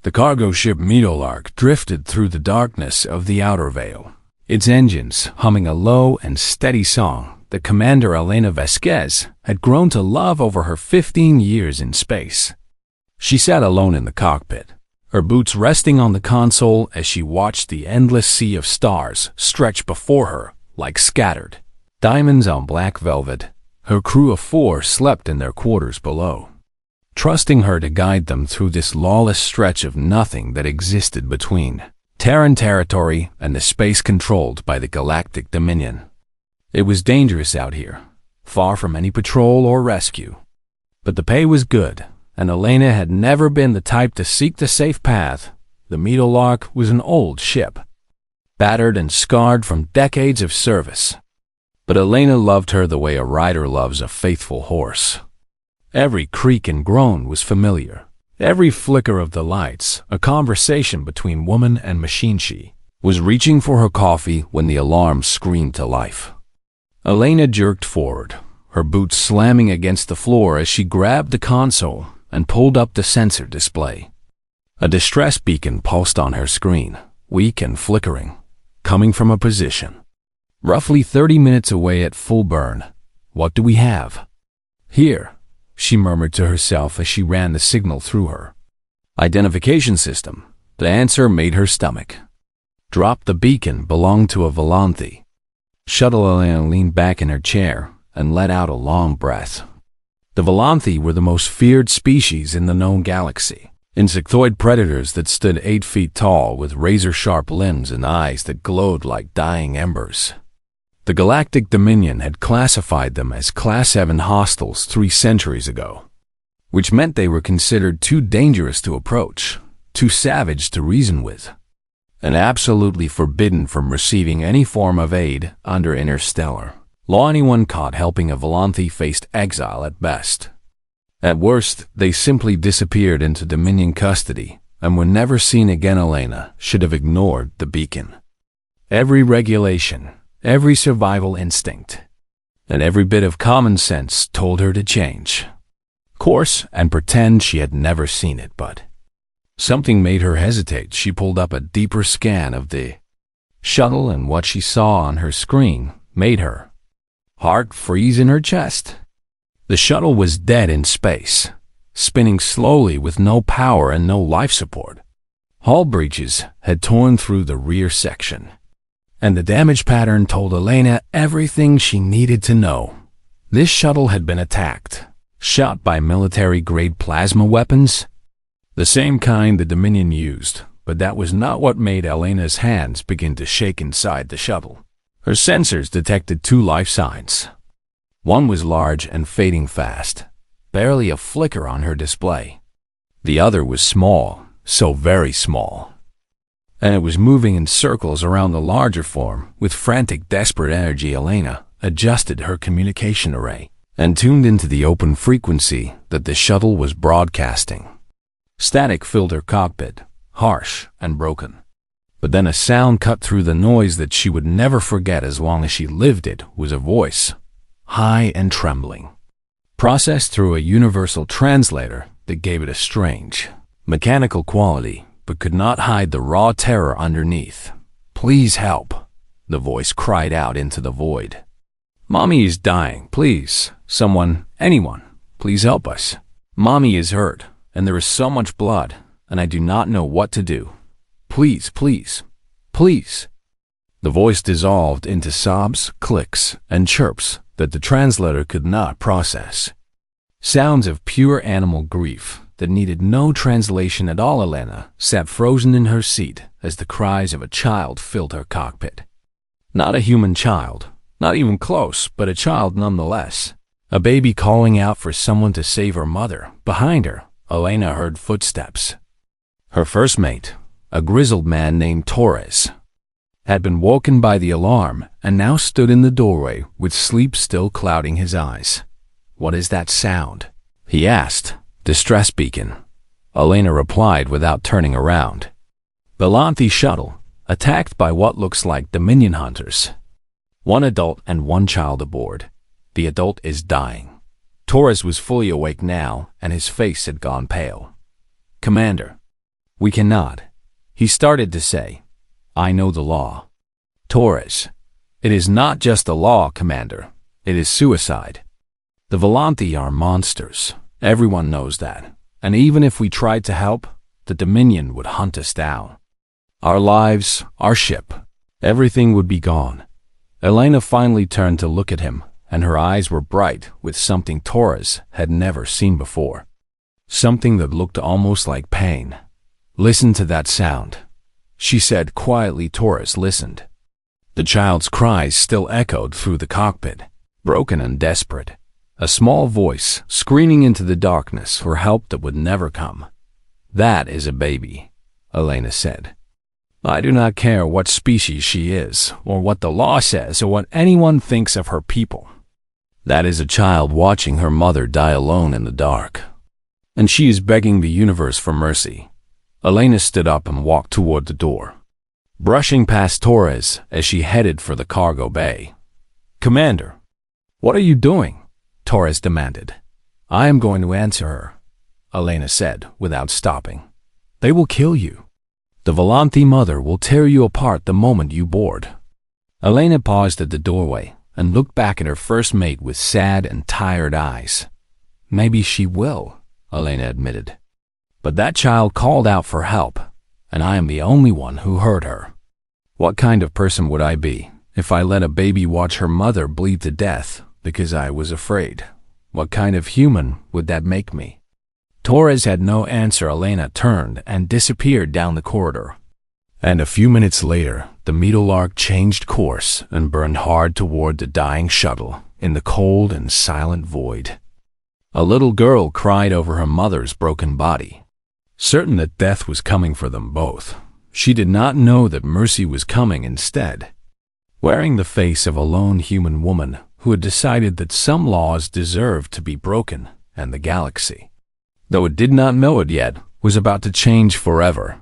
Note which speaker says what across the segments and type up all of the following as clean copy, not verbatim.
Speaker 1: The cargo ship Meadowlark drifted through the darkness of the outer veil, its engines humming a low and steady song that Commander Elena Vasquez had grown to love over her 15 years in space. She sat alone in the cockpit, her boots resting on the console as she watched the endless sea of stars stretch before her like scattered diamonds on black velvet. Her crew of 4 slept in their quarters below, trusting her to guide them through this lawless stretch of nothing that existed between Terran territory and the space controlled by the Galactic Dominion. It was dangerous out here, far from any patrol or rescue. But the pay was good, and Elena had never been the type to seek the safe path. The Meadowlark was an old ship, battered and scarred from decades of service. But Elena loved her the way a rider loves a faithful horse. Every creak and groan was familiar. Every flicker of the lights, a conversation between woman and machine. She was reaching for her coffee when the alarm screamed to life. Elena jerked forward, her boots slamming against the floor as she grabbed the console and pulled up the sensor display. A distress beacon pulsed on her screen, weak and flickering, coming from a position roughly 30 minutes away at full burn. What do we have? Here, she murmured to herself as she ran the signal through her identification system. The answer made her stomach drop. The beacon belonged to a Volanthe. Shuttle Elena leaned back in her chair and let out a long breath. The Volanthe were the most feared species in the known galaxy, insectoid predators that stood 8 feet tall with razor-sharp limbs and eyes that glowed like dying embers. The Galactic Dominion had classified them as Class 7 hostiles 3 centuries ago, which meant they were considered too dangerous to approach, too savage to reason with, and absolutely forbidden from receiving any form of aid under interstellar law. Anyone caught helping a Volanthe faced exile at best. At worst, they simply disappeared into Dominion custody and were never seen again. Elena should have ignored the beacon. Every regulation, every survival instinct, and every bit of common sense told her to change course and pretend she had never seen it, but something made her hesitate. She pulled up a deeper scan of the shuttle, and what she saw on her screen made her heart freeze in her chest. The shuttle was dead in space, spinning slowly with no power and no life support. Hull breaches had torn through the rear section, and the damage pattern told Elena everything she needed to know. This shuttle had been attacked, shot by military-grade plasma weapons, the same kind the Dominion used, but that was not what made Elena's hands begin to shake inside the shuttle. Her sensors detected 2 life signs. One was large and fading fast, barely a flicker on her display. The other was small, so very small, and it was moving in circles around the larger form. With frantic, desperate energy, Elena adjusted her communication array and tuned into the open frequency that the shuttle was broadcasting. Static filled her cockpit, harsh and broken. But then a sound cut through the noise that she would never forget as long as she lived. It was a voice, high and trembling, processed through a universal translator that gave it a strange, mechanical quality, but could not hide the raw terror underneath. "Please help," the voice cried out into the void. "Mommy is dying. Please, someone, anyone, please help us. Mommy is hurt, and there is so much blood, and I do not know what to do. Please, please, please." The voice dissolved into sobs, clicks, and chirps that the translator could not process. Sounds of pure animal grief that needed no translation at all. Elena sat frozen in her seat as the cries of a child filled her cockpit. Not a human child, not even close, but a child nonetheless. A baby calling out for someone to save her mother. Behind her, Elena heard footsteps. Her first mate, a grizzled man named Torres, had been woken by the alarm and now stood in the doorway with sleep still clouding his eyes. "What is that sound?" he asked. "Distress beacon," Elena replied without turning around. Volanthe shuttle, attacked by what looks like Dominion hunters. 1 adult and 1 child aboard. The adult is dying. Torres was fully awake now, and his face had gone pale. "Commander," We cannot. He started to say, I know the law. Torres. It is not just the law, Commander. It is suicide. The Volanthi are monsters. Everyone knows that. And even if we tried to help, the Dominion would hunt us down. Our lives, our ship, everything would be gone. Elena finally turned to look at him, and her eyes were bright with something Torres had never seen before. Something that looked almost like pain. Listen to that sound, she said quietly. Torres listened. The child's cries still echoed through the cockpit, broken and desperate. A small voice screaming into the darkness for help that would never come. That is a baby, Elena said. I do not care what species she is, or what the law says, or what anyone thinks of her people. That is a child watching her mother die alone in the dark. And she is begging the universe for mercy. Elena stood up and walked toward the door, brushing past Torres as she headed for the cargo bay. Commander, what are you doing? Torres demanded. I am going to answer her, Elena said without stopping. They will kill you. The Volanthi mother will tear you apart the moment you board. Elena paused at the doorway and looked back at her first mate with sad and tired eyes. Maybe she will, Elena admitted. But that child called out for help, and I am the only one who heard her. What kind of person would I be if I let a baby watch her mother bleed to death because I was afraid? What kind of human would that make me? Torres had no answer. Elena turned and disappeared down the corridor. And a few minutes later, the Meadowlark changed course and burned hard toward the dying shuttle in the cold and silent void. A little girl cried over her mother's broken body, certain that death was coming for them both. She did not know that mercy was coming instead. Wearing the face of a lone human woman who had decided that some laws deserved to be broken, and the galaxy, though it did not know it yet, was about to change forever.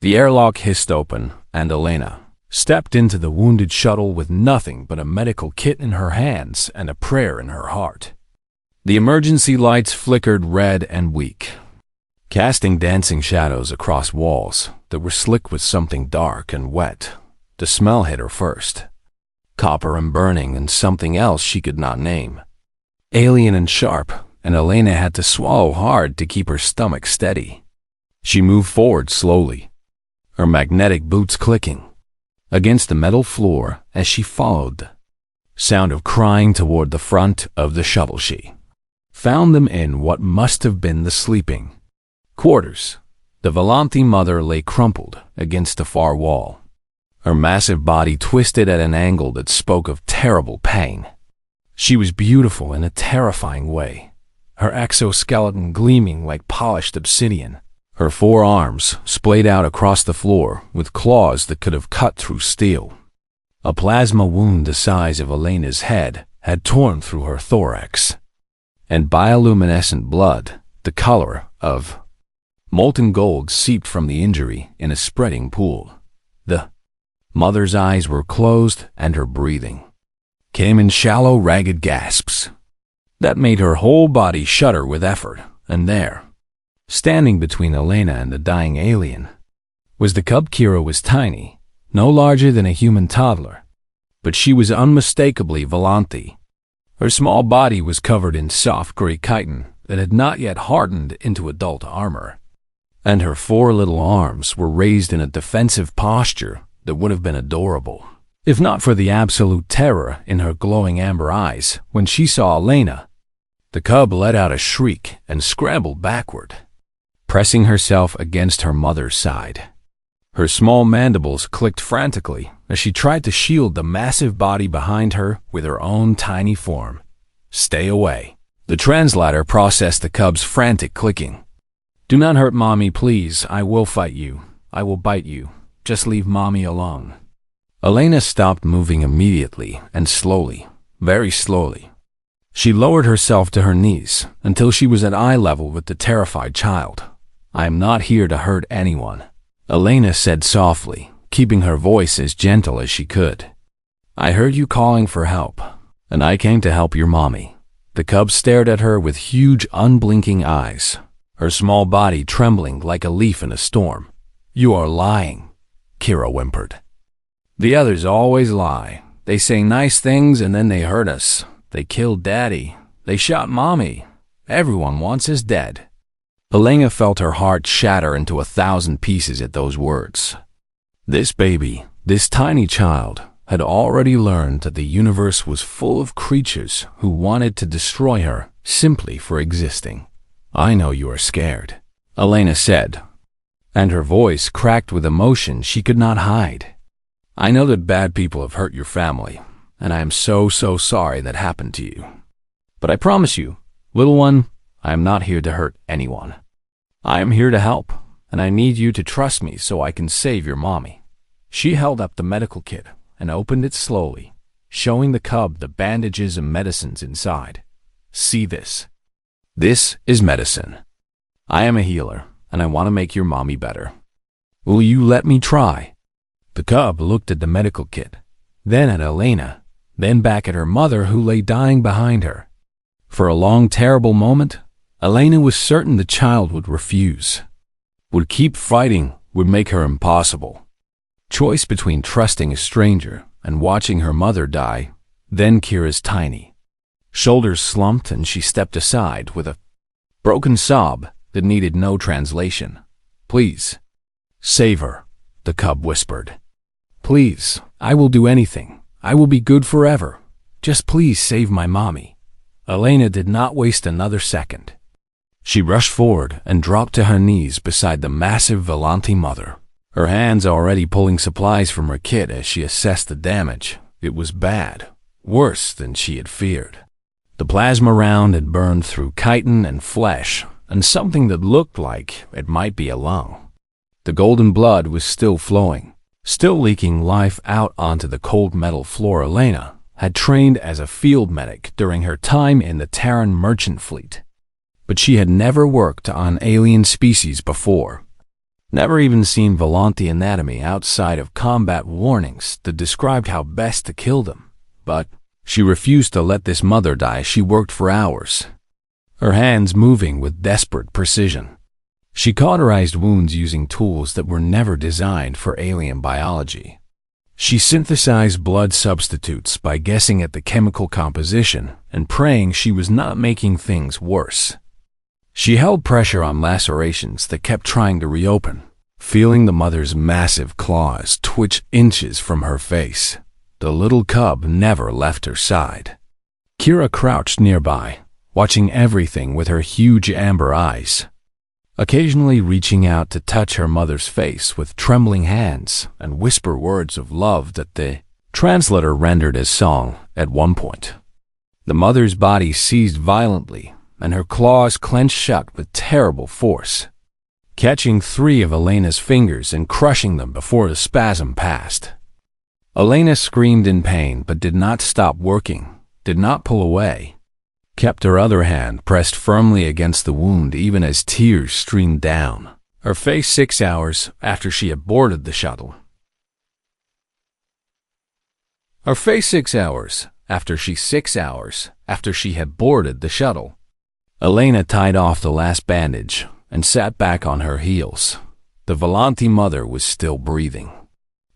Speaker 1: The airlock hissed open, and Elena stepped into the wounded shuttle with nothing but a medical kit in her hands and a prayer in her heart. The emergency lights flickered red and weak, casting dancing shadows across walls that were slick with something dark and wet. The smell hit her first. Copper and burning and something else she could not name. Alien and sharp, and Elena had to swallow hard to keep her stomach steady. She moved forward slowly, her magnetic boots clicking against the metal floor as she followed the sound of crying toward the front of the shuttle. She found them in what must have been the sleeping quarters. The Volanthi mother lay crumpled against the far wall, her massive body twisted at an angle that spoke of terrible pain. She was beautiful in a terrifying way, her exoskeleton gleaming like polished obsidian, her forearms splayed out across the floor with claws that could have cut through steel. A plasma wound the size of Elena's head had torn through her thorax, and bioluminescent blood, the color of molten gold, seeped from the injury in a spreading pool. The mother's eyes were closed, and her breathing came in shallow, ragged gasps that made her whole body shudder with effort. And there, standing between Elena and the dying alien, was the cub. Kira was tiny, no larger than a human toddler, but she was unmistakably Volanthi. Her small body was covered in soft gray chitin that had not yet hardened into adult armor, and her 4 little arms were raised in a defensive posture that would have been adorable, if not for the absolute terror in her glowing amber eyes when she saw Elena. The cub let out a shriek and scrambled backward, pressing herself against her mother's side. Her small mandibles clicked frantically as she tried to shield the massive body behind her with her own tiny form. Stay away. The translator processed the cub's frantic clicking. Do not hurt Mommy, please. I will fight you. I will bite you. Just leave Mommy alone. Elena stopped moving immediately and slowly, very slowly. She lowered herself to her knees until she was at eye level with the terrified child. I am not here to hurt anyone, Elena said softly, keeping her voice as gentle as she could. I heard you calling for help, and I came to help your mommy. The cub stared at her with huge, unblinking eyes, her small body trembling like a leaf in a storm. "You are lying," Kira whimpered. "The others always lie. They say nice things and then they hurt us. They killed Daddy. They shot Mommy. Everyone wants us dead." Elena felt her heart shatter into 1,000 pieces at those words. This baby, this tiny child, had already learned that the universe was full of creatures who wanted to destroy her simply for existing. "I know you are scared," Elena said, and her voice cracked with emotion she could not hide. "I know that bad people have hurt your family, and I am so sorry that happened to you. But I promise you, little one, I am not here to hurt anyone. I am here to help, and I need you to trust me so I can save your mommy." She held up the medical kit and opened it slowly, showing the cub the bandages and medicines inside. "See this. This is medicine. I am a healer, and I want to make your mommy better. Will you let me try?" The cub looked at the medical kit, then at Elena, then back at her mother who lay dying behind her. For a long, terrible moment, Elena was certain the child would refuse, would keep fighting, would make her impossible. Choice between trusting a stranger and watching her mother die, then Kira's tiny shoulders slumped and she stepped aside with a broken sob that needed no translation. "Please, save her," the cub whispered. "Please, I will do anything. I will be good forever. Just please save my mommy." Elena did not waste another second. She rushed forward and dropped to her knees beside the massive Volanti mother, her hands already pulling supplies from her kit as she assessed the damage. It was bad, worse than she had feared. The plasma round had burned through chitin and flesh, and something that looked like it might be a lung. The golden blood was still flowing, still leaking life out onto the cold metal floor. Elena had trained as a field medic during her time in the Terran merchant fleet, but she had never worked on alien species before, never even seen Volanti anatomy outside of combat warnings that described how best to kill them. But she refused to let this mother die. She worked for hours, her hands moving with desperate precision. She cauterized wounds using tools that were never designed for alien biology. She synthesized blood substitutes by guessing at the chemical composition and praying she was not making things worse. She held pressure on lacerations that kept trying to reopen, feeling the mother's massive claws twitch inches from her face. The little cub never left her side. Kira crouched nearby, watching everything with her huge amber eyes, occasionally reaching out to touch her mother's face with trembling hands and whisper words of love that the translator rendered as song at one point. The mother's body seized violently, and her claws clenched shut with terrible force, catching 3 of Elena's fingers and crushing them before the spasm passed. Elena screamed in pain but did not stop working, did not pull away, kept her other hand pressed firmly against the wound even as tears streamed down her face. 6 hours after she had boarded the shuttle. Her face 6 hours after she had boarded the shuttle. Elena tied off the last bandage and sat back on her heels. The Volanti mother was still breathing.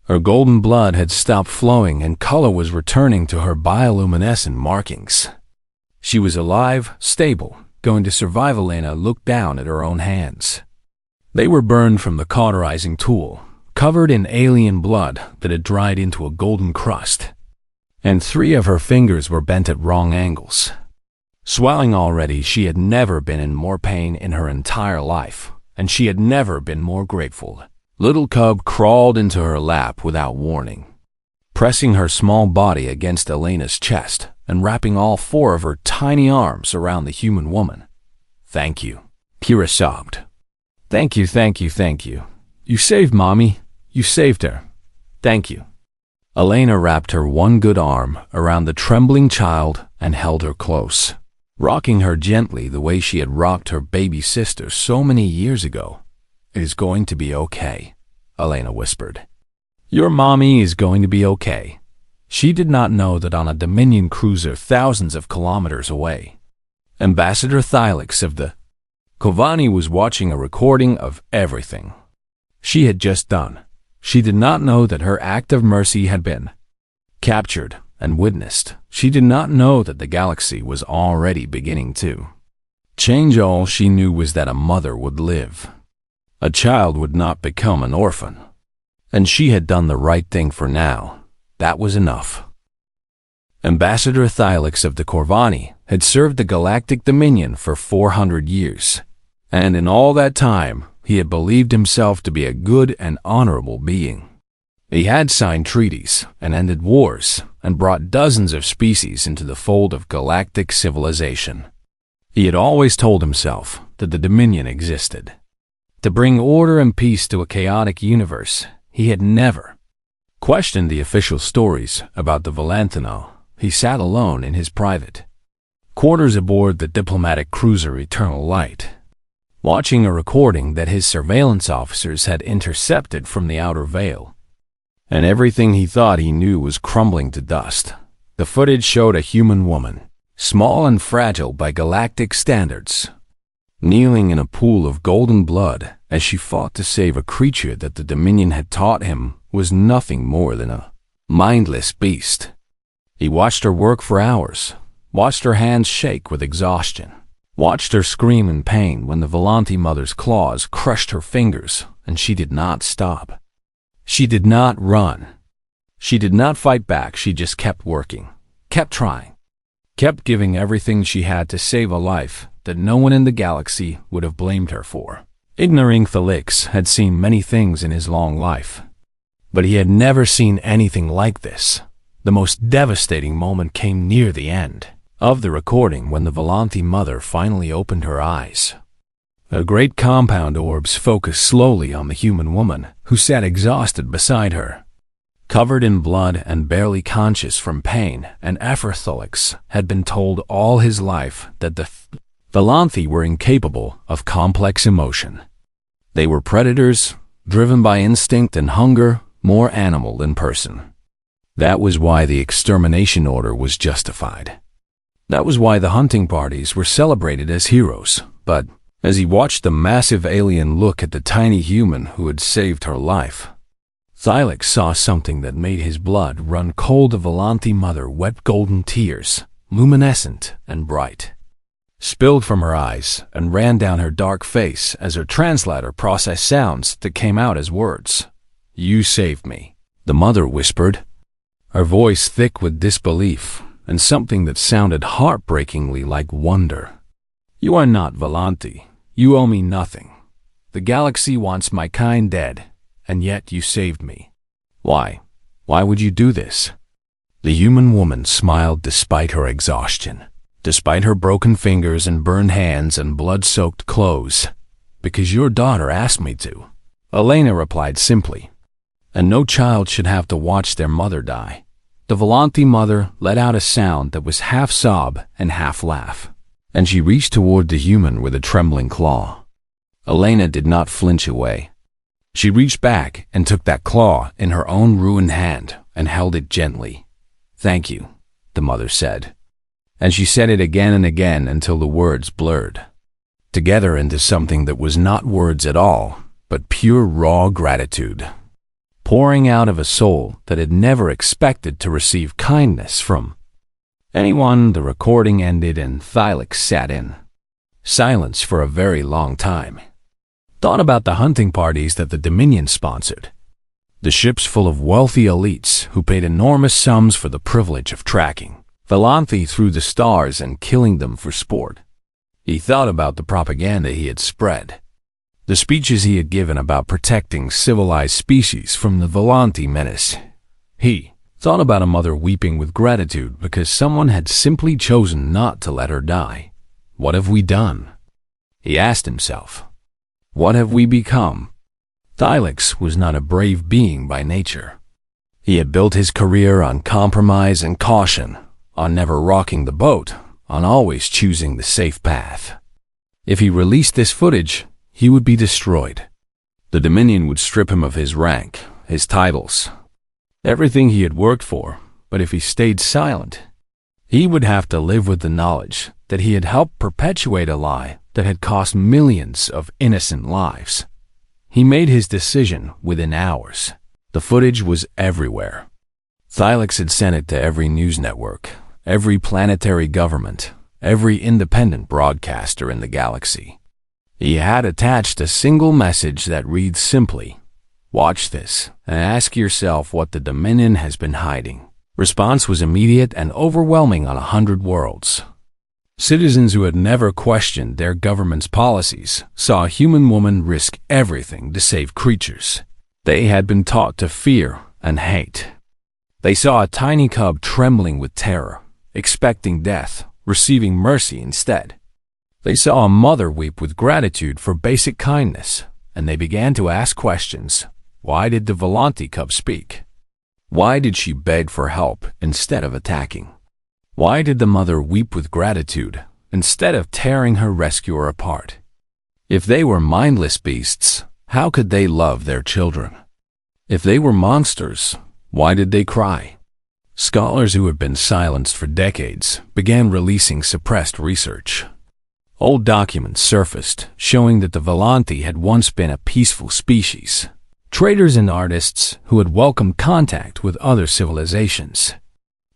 Speaker 1: Her golden blood had stopped flowing and color was returning to her bioluminescent markings. She was alive, stable, going to survive. Elena looked down at her own hands. They were burned from the cauterizing tool, covered in alien blood that had dried into a golden crust, and 3 of her fingers were bent at wrong angles. Swelling already, she had never been in more pain in her entire life, and she had never been more grateful. Little cub crawled into her lap without warning, pressing her small body against Elena's chest and wrapping all 4 of her tiny arms around the human woman. "Thank you," Kira sobbed. "Thank you, thank you, thank you. You saved Mommy. You saved her. Thank you." Elena wrapped her one good arm around the trembling child and held her close, rocking her gently the way she had rocked her baby sister so many years ago. "It is going to be okay," Elena whispered. "Your mommy is going to be okay." She did not know that on a Dominion cruiser thousands of kilometers away, Ambassador Thylix of the Kovani was watching a recording of everything she had just done. She did not know that her act of mercy had been captured and witnessed. She did not know that the galaxy was already beginning to change. All she knew was that a mother would live. A child would not become an orphan. And she had done the right thing for now. That was enough. Ambassador Thylix of the Corvani had served the Galactic Dominion for 400 years, and in all that time, he had believed himself to be a good and honorable being. He had signed treaties and ended wars and brought dozens of species into the fold of galactic civilization. He had always told himself that the Dominion existed to bring order and peace to a chaotic universe. He had never questioned the official stories about the Valentino. He sat alone in his private quarters aboard the diplomatic cruiser Eternal Light, watching a recording that his surveillance officers had intercepted from the outer veil. And everything he thought he knew was crumbling to dust. The footage showed a human woman, small and fragile by galactic standards, kneeling in a pool of golden blood as she fought to save a creature that the Dominion had taught him was nothing more than a mindless beast. He watched her work for hours, watched her hands shake with exhaustion, watched her scream in pain when the Volanti mother's claws crushed her fingers, and she did not stop. She did not run. She did not fight back. She just kept working, kept trying, kept giving everything she had to save a life that no one in the galaxy would have blamed her for. Ignoring Thylix had seen many things in his long life, but he had never seen anything like this. The most devastating moment came near the end of the recording when the Volanti mother finally opened her eyes. A great compound orbs focused slowly on the human woman who sat exhausted beside her, covered in blood and barely conscious from pain, and Thylix had been told all his life that the Volanti were incapable of complex emotion. They were predators, driven by instinct and hunger, more animal than person. That was why the extermination order was justified. That was why the hunting parties were celebrated as heroes. But as he watched the massive alien look at the tiny human who had saved her life, Thylix saw something that made his blood run cold. The Volanti mother wept golden tears, luminescent and bright, spilled from her eyes and ran down her dark face as her translator processed sounds that came out as words. "You saved me," the mother whispered, her voice thick with disbelief and something that sounded heartbreakingly like wonder. "You are not Volanti. You owe me nothing. The galaxy wants my kind dead, and yet you saved me. Why? Why would you do this?" The human woman smiled despite her exhaustion, despite her broken fingers and burned hands and blood-soaked clothes. "Because your daughter asked me to," Elena replied simply. "And no child should have to watch their mother die." The Volanti mother let out a sound that was half sob and half laugh, and she reached toward the human with a trembling claw. Elena did not flinch away. She reached back and took that claw in her own ruined hand and held it gently. "Thank you," the mother said. And she said it again and again until the words blurred together into something that was not words at all, but pure raw gratitude, pouring out of a soul that had never expected to receive kindness from anyone. The recording ended and Thylix sat in silence for a very long time. Thought about the hunting parties that the Dominion sponsored, the ships full of wealthy elites who paid enormous sums for the privilege of tracking Volanti through the stars and killing them for sport. He thought about the propaganda he had spread, the speeches he had given about protecting civilized species from the Volanti menace. He thought about a mother weeping with gratitude because someone had simply chosen not to let her die. What have we done? He asked himself. What have we become? Thylix was not a brave being by nature. He had built his career on compromise and caution, on never rocking the boat, on always choosing the safe path. If he released this footage, he would be destroyed. The Dominion would strip him of his rank, his titles, everything he had worked for. But if he stayed silent, he would have to live with the knowledge that he had helped perpetuate a lie that had cost millions of innocent lives. He made his decision within hours. The footage was everywhere. Thylix had sent it to every news network, every planetary government, every independent broadcaster in the galaxy. He had attached a single message that reads simply, "Watch this and ask yourself what the Dominion has been hiding." Response was immediate and overwhelming on 100 worlds. Citizens who had never questioned their government's policies saw a human woman risk everything to save creatures they had been taught to fear and hate. They saw a tiny cub trembling with terror, expecting death, receiving mercy instead. They saw a mother weep with gratitude for basic kindness, and they began to ask questions. Why did the Volanti cub speak? Why did she beg for help instead of attacking? Why did the mother weep with gratitude instead of tearing her rescuer apart? If they were mindless beasts, how could they love their children? If they were monsters, why did they cry? Scholars who had been silenced for decades began releasing suppressed research. Old documents surfaced showing that the Volanti had once been a peaceful species, traders and artists who had welcomed contact with other civilizations.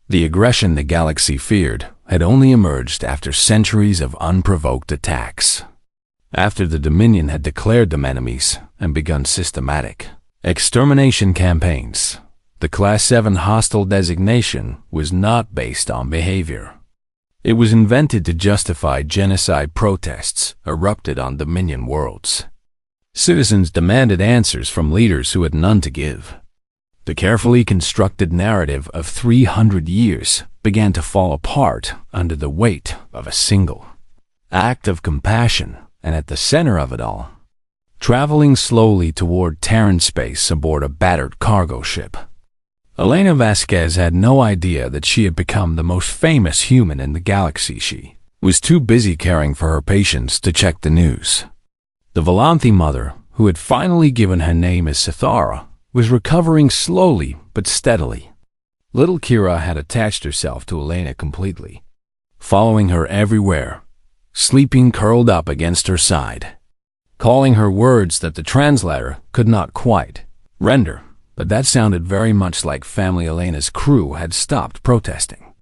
Speaker 1: The aggression the galaxy feared had only emerged after centuries of unprovoked attacks. After the Dominion had declared them enemies and begun systematic extermination campaigns, the Class 7 hostile designation was not based on behavior. It was invented to justify genocide protests erupted on Dominion worlds. Citizens demanded answers from leaders who had none to give. The carefully constructed narrative of 300 years began to fall apart under the weight of a single act of compassion, and at the center of it all, traveling slowly toward Terran space aboard a battered cargo ship, Elena Vasquez had no idea that she had become the most famous human in the galaxy. She was too busy caring for her patients to check the news. The Volanti mother, who had finally given her name as Cithara, was recovering slowly but steadily. Little Kira had attached herself to Elena completely, following her everywhere, sleeping curled up against her side, calling her words that the translator could not quite render, but that sounded very much like family. Elena's crew had stopped protesting.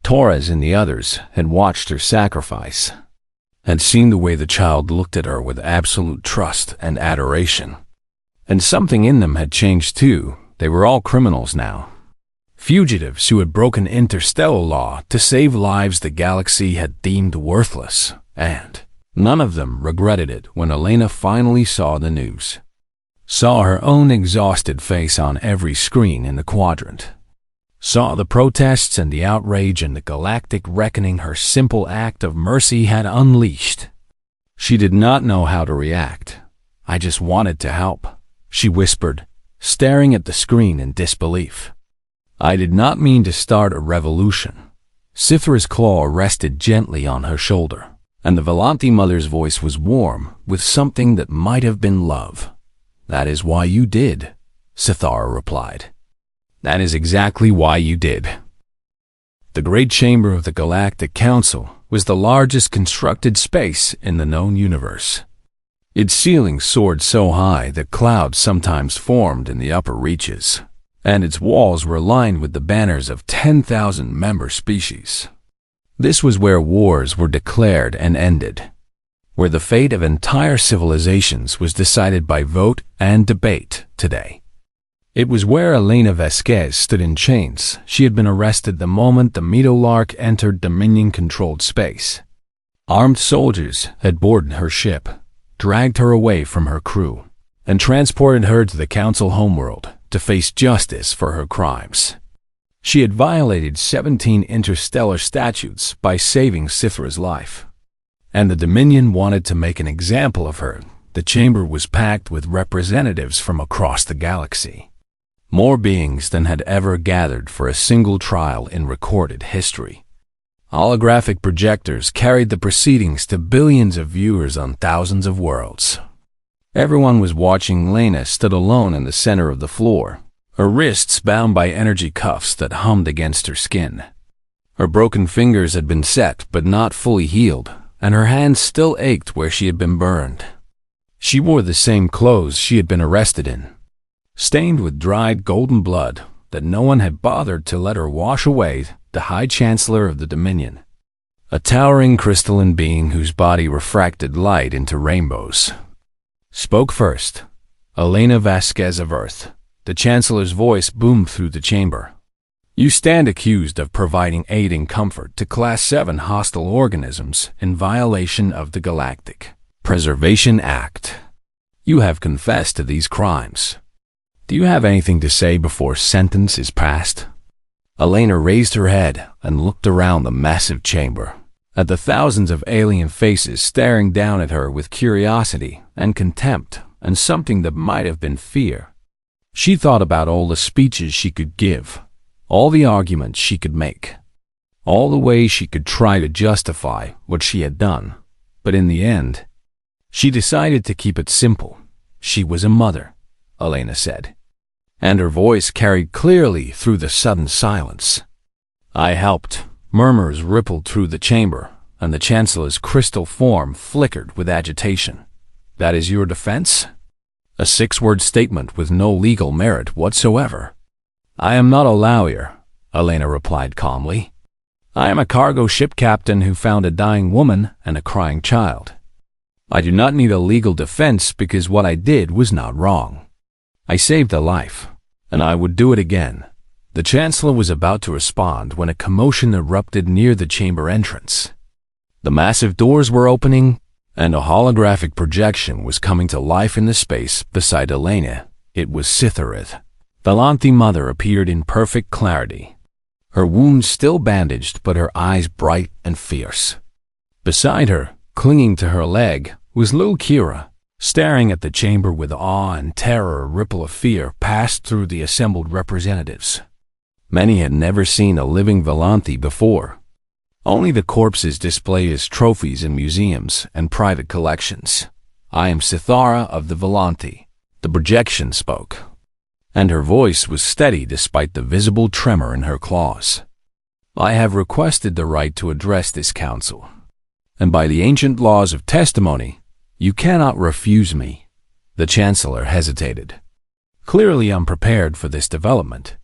Speaker 1: Torres and the others had watched her sacrifice, had seen the way the child looked at her with absolute trust and adoration. And something in them had changed too. They were all criminals now. Fugitives who had broken interstellar law to save lives the galaxy had deemed worthless, and none of them regretted it when Elena finally saw the news. Saw her own exhausted face on every screen in the quadrant. Saw the protests and the outrage and the galactic reckoning her simple act of mercy had unleashed. She did not know how to react. "I just wanted to help," she whispered, staring at the screen in disbelief. "I did not mean to start a revolution." Cithra's claw rested gently on her shoulder, and the Volanti mother's voice was warm with something that might have been love. "That is why you did," Cithara replied. "That is exactly why you did." The great chamber of the Galactic Council was the largest constructed space in the known universe. Its ceiling soared so high that clouds sometimes formed in the upper reaches, and its walls were lined with the banners of 10,000 member species. This was where wars were declared and ended, where the fate of entire civilizations was decided by vote and debate today. It was where Elena Vasquez stood in chains. She had been arrested the moment the Meadowlark entered Dominion-controlled space. Armed soldiers had boarded her ship, dragged her away from her crew, and transported her to the Council homeworld to face justice for her crimes. She had violated 17 interstellar statutes by saving Cithra's life, and the Dominion wanted to make an example of her. The chamber was packed with representatives from across the galaxy, more beings than had ever gathered for a single trial in recorded history. Holographic projectors carried the proceedings to billions of viewers on thousands of worlds. Everyone was watching. Lena stood alone in the center of the floor, her wrists bound by energy cuffs that hummed against her skin. Her broken fingers had been set but not fully healed, and her hands still ached where she had been burned. She wore the same clothes she had been arrested in, stained with dried golden blood that no one had bothered to let her wash away. The High Chancellor of the Dominion, a towering crystalline being whose body refracted light into rainbows, spoke first. Elena Vasquez of Earth. The Chancellor's voice boomed through the chamber. You stand accused of providing aid and comfort to Class 7 hostile organisms in violation of the Galactic Preservation Act. You have confessed to these crimes. Do you have anything to say before sentence is passed? Elena raised her head and looked around the massive chamber, at the thousands of alien faces staring down at her with curiosity and contempt and something that might have been fear. She thought about all the speeches she could give, all the arguments she could make, all the ways she could try to justify what she had done. But in the end, she decided to keep it simple. She was a mother, Elena said, and her voice carried clearly through the sudden silence. I helped. Murmurs rippled through the chamber, and the Chancellor's crystal form flickered with agitation. That is your defense? A 6-word statement with no legal merit whatsoever. I am not a lawyer, Elena replied calmly. I am a cargo ship captain who found a dying woman and a crying child. I do not need a legal defense because what I did was not wrong. I saved a life, and I would do it again. The Chancellor was about to respond when a commotion erupted near the chamber entrance. The massive doors were opening, and a holographic projection was coming to life in the space beside Elena. It was Sithorith. Valanthi Mother appeared in perfect clarity, her wounds still bandaged but her eyes bright and fierce. Beside her, clinging to her leg, was little Kira, staring at the chamber with awe and terror. A ripple of fear passed through the assembled representatives. Many had never seen a living Valanthi before. Only the corpses display as trophies in museums and private collections. I am Sithara of the Valanthi, the projection spoke, and her voice was steady despite the visible tremor in her claws. I have requested the right to address this council, and by the ancient laws of testimony, you cannot refuse me. The Chancellor hesitated, clearly unprepared for this development,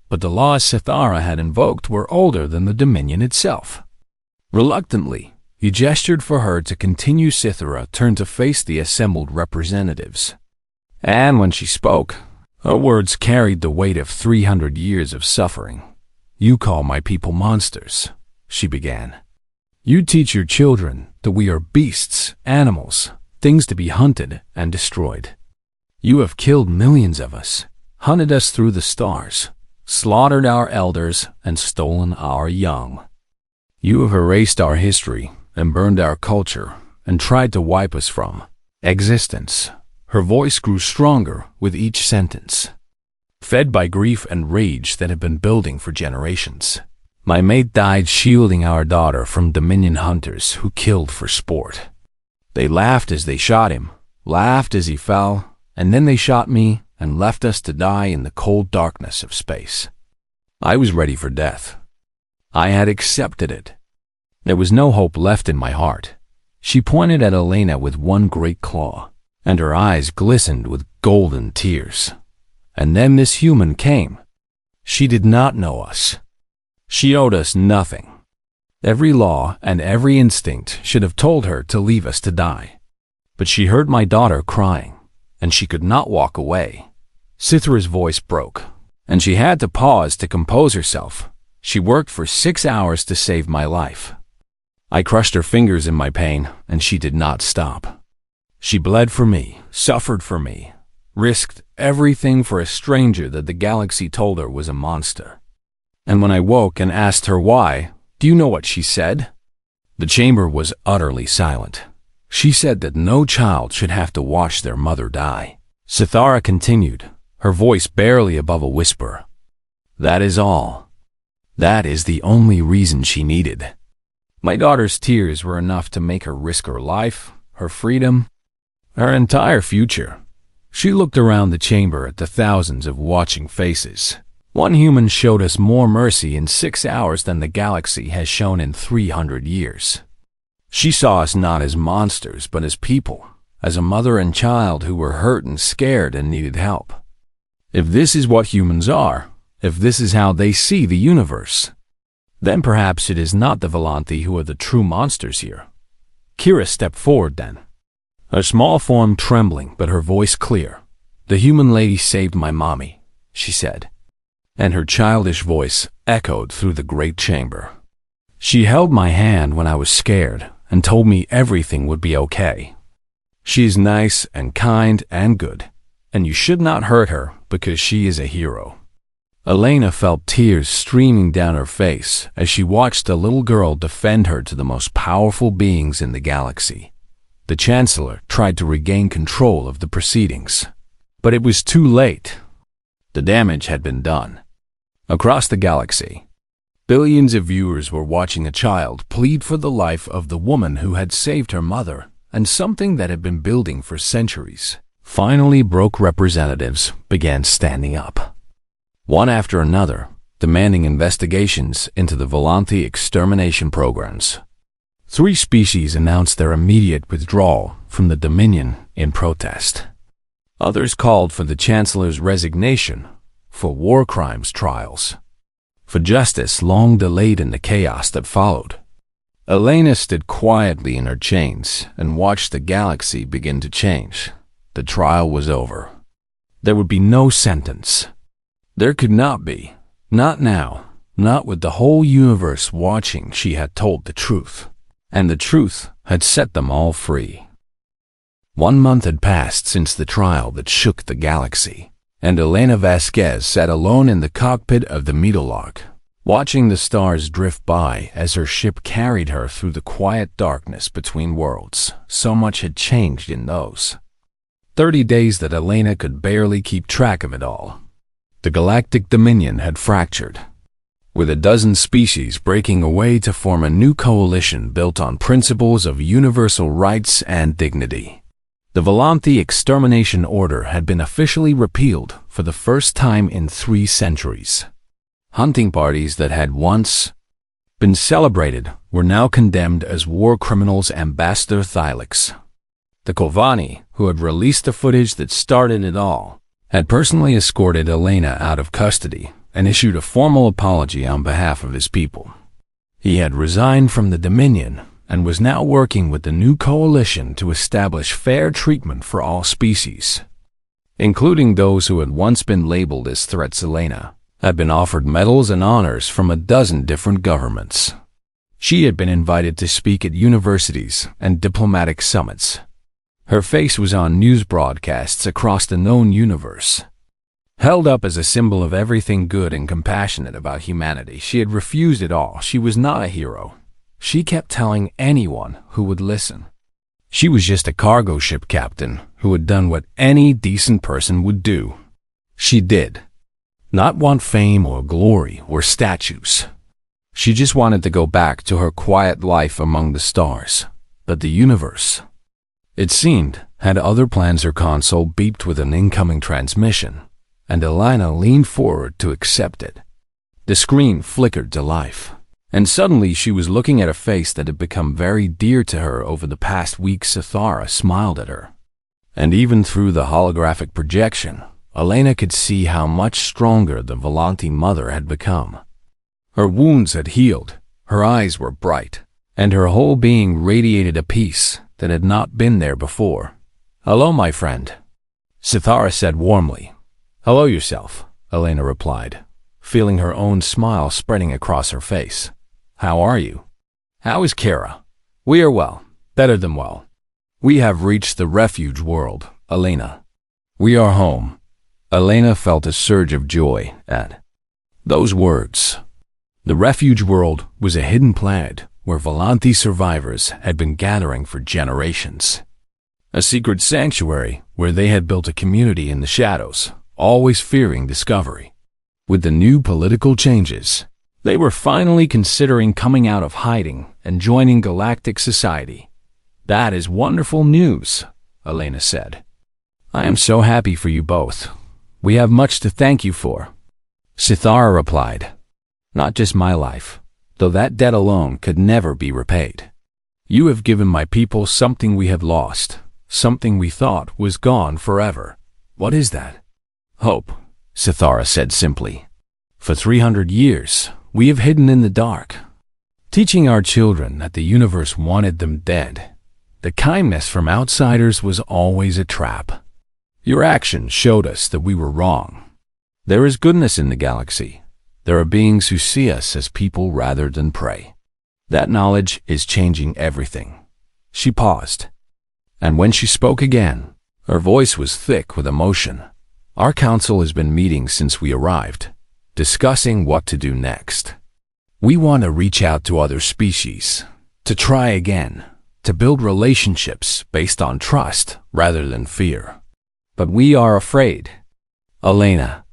Speaker 1: but the laws Sithara had invoked were older than the Dominion itself. Reluctantly, he gestured for her to continue. Sithara turned to face the assembled representatives, and when she spoke, her words carried the weight of 300 years of suffering. You call my people monsters, she began. You teach your children that we are beasts, animals, things to be hunted and destroyed. You have killed millions of us, hunted us through the stars, slaughtered our elders, and stolen our young. You have erased our history and burned our culture and tried to wipe us from existence. Her voice grew stronger with each sentence, fed by grief and rage that had been building for generations. My mate died shielding our daughter from Dominion hunters who killed for sport. They laughed as they shot him, laughed as he fell, and then they shot me and left us to die in the cold darkness of space. I was ready for death. I had accepted it. There was no hope left in my heart. She pointed at Elena with one great claw, and her eyes glistened with golden tears. And then this human came. She did not know us. She owed us nothing. Every law and every instinct should have told her to leave us to die. But she heard my daughter crying, and she could not walk away. Sithra's voice broke, and she had to pause to compose herself. She worked for 6 hours to save my life. I crushed her fingers in my pain, and she did not stop. She bled for me, suffered for me, risked everything for a stranger that the galaxy told her was a monster. And when I woke and asked her why, do you know what she said? The chamber was utterly silent. She said that no child should have to watch their mother die. Sithara continued, her voice barely above a whisper. That is all. That is the only reason she needed. My daughter's tears were enough to make her risk her life, her freedom, her entire future. She looked around the chamber at the thousands of watching faces. One human showed us more mercy in 6 hours than the galaxy has shown in 300 years. She saw us not as monsters, but as people, as a mother and child who were hurt and scared and needed help. If this is what humans are, if this is how they see the universe, then perhaps it is not the Volanthi who are the true monsters here. Kira stepped forward then, her small form trembling but her voice clear. "The human lady saved my mommy," she said, and her childish voice echoed through the great chamber. "She held my hand when I was scared and told me everything would be okay. She is nice and kind and good, and you should not hurt her because she is a hero." Elena felt tears streaming down her face as she watched the little girl defend her to the most powerful beings in the galaxy. The Chancellor tried to regain control of the proceedings, but it was too late. The damage had been done. Across the galaxy, billions of viewers were watching a child plead for the life of the woman who had saved her mother, and something that had been building for centuries finally broke. Representatives began standing up, one after another, demanding investigations into the Volanthi extermination programs. 3 species announced their immediate withdrawal from the Dominion in protest. Others called for the Chancellor's resignation, for war crimes trials, for justice long delayed in the chaos that followed. Elena stood quietly in her chains and watched the galaxy begin to change. The trial was over. There would be no sentence. There could not be. Not now. Not with the whole universe watching. She had told the truth, and the truth had set them all free. 1 month had passed since the trial that shook the galaxy, and Elena Vasquez sat alone in the cockpit of the Meadowlark, watching the stars drift by as her ship carried her through the quiet darkness between worlds. So much had changed in those 30 days that Elena could barely keep track of it all. The Galactic Dominion had fractured, with a dozen species breaking away to form a new coalition built on principles of universal rights and dignity. The Volanthi Extermination Order had been officially repealed for the first time in 3 centuries. Hunting parties that had once been celebrated were now condemned as war criminals. Ambassador Thylix, the Kovani, who had released the footage that started it all, had personally escorted Elena out of custody and issued a formal apology on behalf of his people. He had resigned from the Dominion and was now working with the new coalition to establish fair treatment for all species, including those who had once been labeled as threats. Elena had been offered medals and honors from a dozen different governments. She had been invited to speak at universities and diplomatic summits. Her face was on news broadcasts across the known universe, held up as a symbol of everything good and compassionate about humanity. She had refused it all. She was not a hero. She kept telling anyone who would listen. She was just a cargo ship captain who had done what any decent person would do. She did not want fame or glory or statues. She just wanted to go back to her quiet life among the stars. But the universe, it seemed, had other plans. Her console beeped with an incoming transmission, and Elena leaned forward to accept it. The screen flickered to life, and suddenly she was looking at a face that had become very dear to her over the past weeks. Sithara smiled at her, and even through the holographic projection, Elena could see how much stronger the Volanthi mother had become. Her wounds had healed, her eyes were bright, and her whole being radiated a peace that had not been there before. "Hello, my friend," Sithara said warmly. "Hello yourself," Elena replied, feeling her own smile spreading across her face. "How are you? How is Kara?" "We are well, better than well. We have reached the refuge world, Elena. We are home." Elena felt a surge of joy at those words. The refuge world was a hidden planet where Volanthi survivors had been gathering for generations. A secret sanctuary where they had built a community in the shadows, always fearing discovery. With the new political changes, they were finally considering coming out of hiding and joining galactic society. "That is wonderful news," Elena said. "I am so happy for you both. We have much to thank you for," Sithara replied. "Not just my life, though that debt alone could never be repaid. You have given my people something we have lost, something we thought was gone forever. What is that? Hope, Sithara said simply. For 300 years, we have hidden in the dark, teaching our children that the universe wanted them dead. The kindness from outsiders was always a trap. Your actions showed us that we were wrong. There is goodness in the galaxy. There are beings who see us as people rather than prey. That knowledge is changing everything. She paused, and when she spoke again, her voice was thick with emotion. Our council has been meeting since we arrived, discussing what to do next. We want to reach out to other species, to try again, to build relationships based on trust rather than fear. But we are afraid. Elena,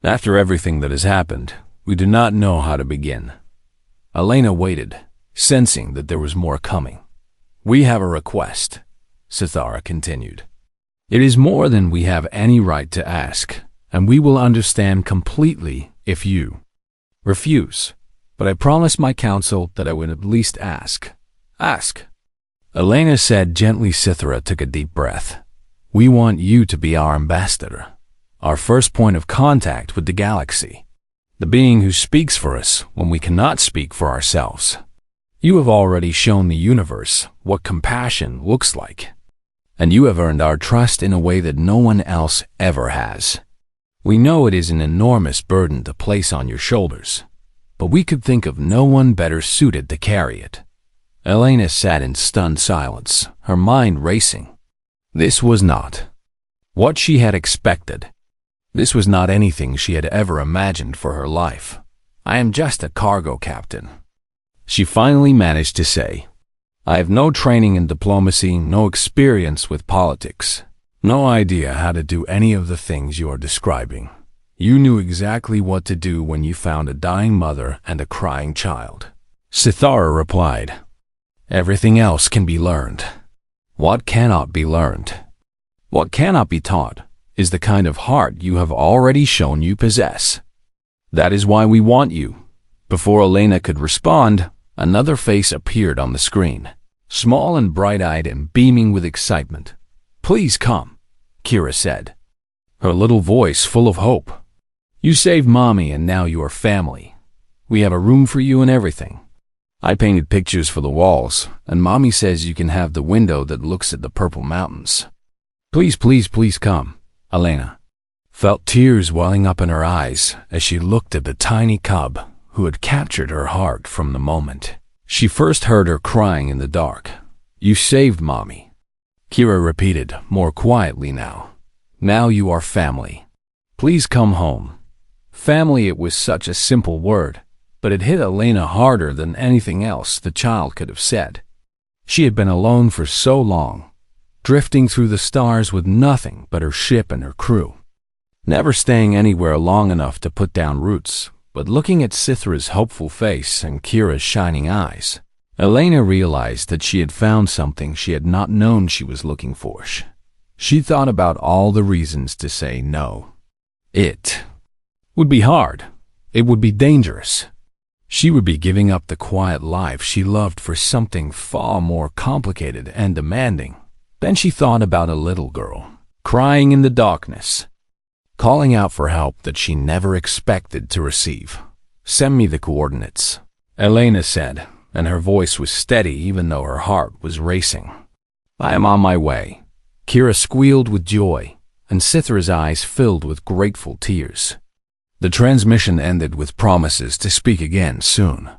Speaker 1: after everything that has happened, we do not know how to begin. Elena waited, sensing that there was more coming. We have a request, Sithara continued. It is more than we have any right to ask, and we will understand completely if you refuse. But I promise my council that I would at least ask. Ask. Elena said gently. Sithara took a deep breath. We want you to be our ambassador, our first point of contact with the galaxy, the being who speaks for us when we cannot speak for ourselves. You have already shown the universe what compassion looks like, and you have earned our trust in a way that no one else ever has. We know it is an enormous burden to place on your shoulders, but we could think of no one better suited to carry it. Elena sat in stunned silence, her mind racing. This was not what she had expected. This was not anything she had ever imagined for her life. I am just a cargo captain, she finally managed to say. I have no training in diplomacy, no experience with politics, no idea how to do any of the things you are describing. You knew exactly what to do when you found a dying mother and a crying child. Sithara replied, everything else can be learned. What cannot be learned, what cannot be taught, is the kind of heart you have already shown you possess. That is why we want you. Before Elena could respond, another face appeared on the screen, small and bright-eyed and beaming with excitement. Please come, Kira said, her little voice full of hope. You saved Mommy and now you are family. We have a room for you and everything. I painted pictures for the walls, and Mommy says you can have the window that looks at the purple mountains. Please, please, please come. Elena felt tears welling up in her eyes as she looked at the tiny cub who had captured her heart from the moment she first heard her crying in the dark. You saved Mommy, Kira repeated more quietly now. Now you are family. Please come home. Family, it was such a simple word, but it hit Elena harder than anything else the child could have said. She had been alone for so long, drifting through the stars with nothing but her ship and her crew, never staying anywhere long enough to put down roots. But looking at Sithara's hopeful face and Kira's shining eyes, Elena realized that she had found something she had not known she was looking for. She thought about all the reasons to say no. It would be hard. It would be dangerous. She would be giving up the quiet life she loved for something far more complicated and demanding. Then she thought about a little girl, crying in the darkness, calling out for help that she never expected to receive. Send me the coordinates, Elena said, and her voice was steady even though her heart was racing. I am on my way. Kira squealed with joy, and Sithara's eyes filled with grateful tears. The transmission ended with promises to speak again soon,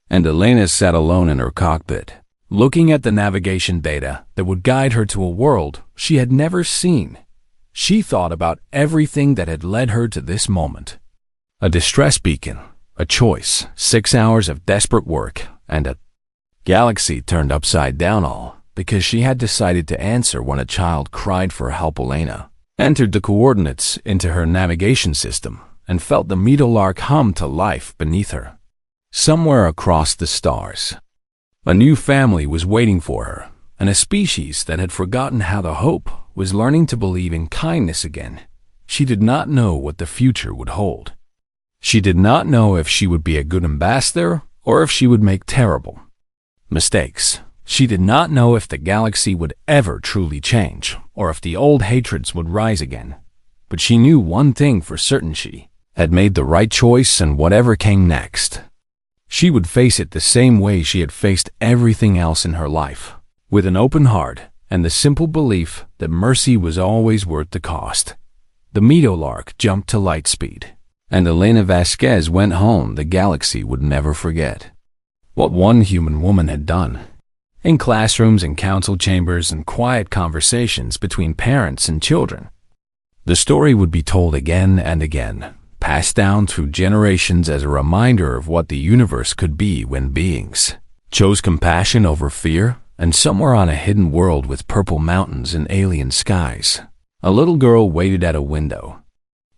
Speaker 1: and Elena sat alone in her cockpit, looking at the navigation data that would guide her to a world she had never seen. She thought about everything that had led her to this moment. A distress beacon, a choice, 6 hours of desperate work, and a galaxy turned upside down, all because she had decided to answer when a child cried for help. Elena entered the coordinates into her navigation system and felt the meadowlark hum to life beneath her. Somewhere across the stars, a new family was waiting for her, and a species that had forgotten how to hope was learning to believe in kindness again. She did not know what the future would hold. She did not know if she would be a good ambassador or if she would make terrible mistakes. She did not know if the galaxy would ever truly change, or if the old hatreds would rise again. But she knew one thing for certain: she had made the right choice, and whatever came next, she would face it the same way she had faced everything else in her life, with an open heart and the simple belief that mercy was always worth the cost. The Meadowlark jumped to light speed, and Elena Vasquez went home the galaxy would never forget. What one human woman had done. In classrooms and council chambers and quiet conversations between parents and children, the story would be told again and again, passed down through generations as a reminder of what the universe could be when beings chose compassion over fear. And somewhere on a hidden world with purple mountains and alien skies, a little girl waited at a window,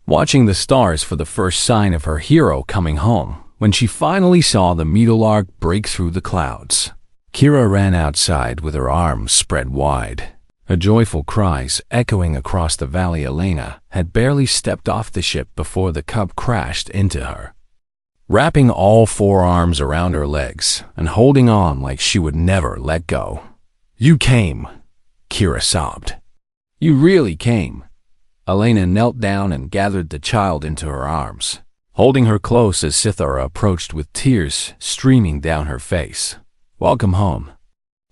Speaker 1: watching the stars for the first sign of her hero coming home. When she finally saw the Meadowlark break through the clouds, Kira ran outside with her arms spread wide, her joyful cries echoing across the valley. Elena had barely stepped off the ship before the cub crashed into her, wrapping all four arms around her legs and holding on like she would never let go. "You came," Kira sobbed. "You really came." Elena knelt down and gathered the child into her arms, holding her close as Sithara approached with tears streaming down her face. "Welcome home,"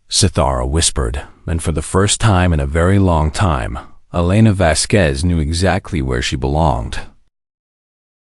Speaker 1: Sithara whispered, and for the first time in a very long time, Elena Vasquez knew exactly where she belonged.